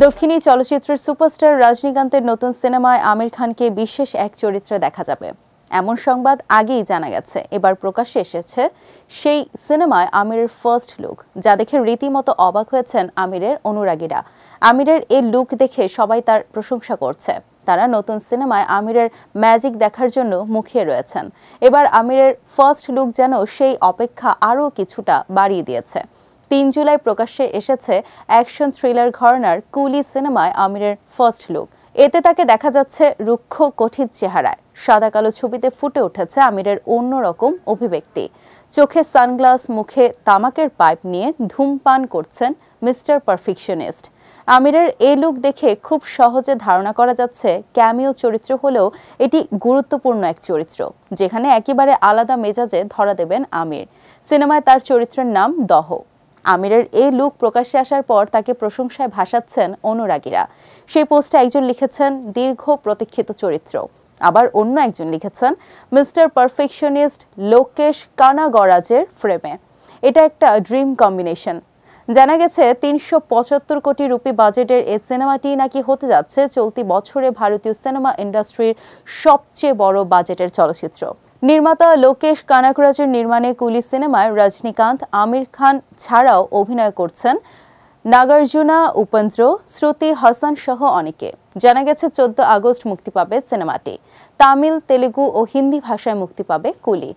দক্ষিণী চলচ্চিত্রের সুপারস্টার রজনীকান্তের নতুন সিনেমায় আমির খানকে বিশেষ এক চরিত্রে দেখা যাবে এমন সংবাদ আগেই জানা গেছে। এবার প্রকাশ্যে এসেছে সেই সিনেমায় আমিরের ফার্স্ট লুক, যা দেখে রীতিমতো অবাক হয়েছেন আমিরের অনুরাগীরা। আমিরের এই লুক দেখে সবাই তার প্রশংসা করছে। তারা নতুন সিনেমায় আমিরের ম্যাজিক দেখার জন্য মুখিয়ে রয়েছেন। এবার আমিরের ফার্স্ট লুক যেন সেই অপেক্ষা আরও কিছুটা বাড়িয়ে দিয়েছে। ৩ জুলাই প্রকাশ্যে এসেছে অ্যাকশন থ্রিলার ঘরানার কুলি সিনেমায় আমিরের ফার্স্ট লুক। এতে তাকে দেখা যাচ্ছে রুক্ষ কঠিন চেহারায়। সাদা কালো ছবিতে ফুটে উঠেছে আমিরের অন্যরকম অভিব্যক্তি। চোখে সানগ্লাস, মুখে তামাকের পাইপ নিয়ে ধূমপান করছেন মিস্টার পারফেকশনিস্ট। আমিরের এই লুক দেখে খুব সহজে ধারণা করা যাচ্ছে ক্যামিও চরিত্র হলেও এটি গুরুত্বপূর্ণ এক চরিত্র, যেখানে একেবারে আলাদা মেজাজে ধরা দেবেন আমির। সিনেমায় তার চরিত্রের নাম দহ। আমিরের এই লুক প্রকাশ্যে আসার পর তাকে প্রশংসায় ভাসাচ্ছেন অনুরাগীরা। সেই পোস্টে একজন লিখেছেন দীর্ঘ প্রতীক্ষিত চরিত্র, আবার অন্য একজন লিখেছেন মিস্টার পারফেকশনিস্ট লোকেশ কানাগরাজের ফ্রেমে। এটা একটা ড্রিম কম্বিনেশন। জানা গেছে ৩৭৫ কোটি রুপি বাজেটের এই সিনেমাটি নাকি হতে যাচ্ছে চলতি বছরে ভারতীয় সিনেমা ইন্ডাস্ট্রির সবচেয়ে বড় বাজেটের চলচ্চিত্র। নির্মাতা লোকেশ কানাগরাজের নির্মাণে কুলি সিনেমায় রজনীকান্ত, আমির খান ছাড়াও অভিনয় করছেন নাগার্জুনা, উপেন্দ্র, শ্রুতি হাসান সহ অনেকে। জানা গেছে ১৪ আগস্ট মুক্তি পাবে সিনেমাটি। তামিল, তেলেগু ও হিন্দি ভাষায় মুক্তি পাবে কুলি।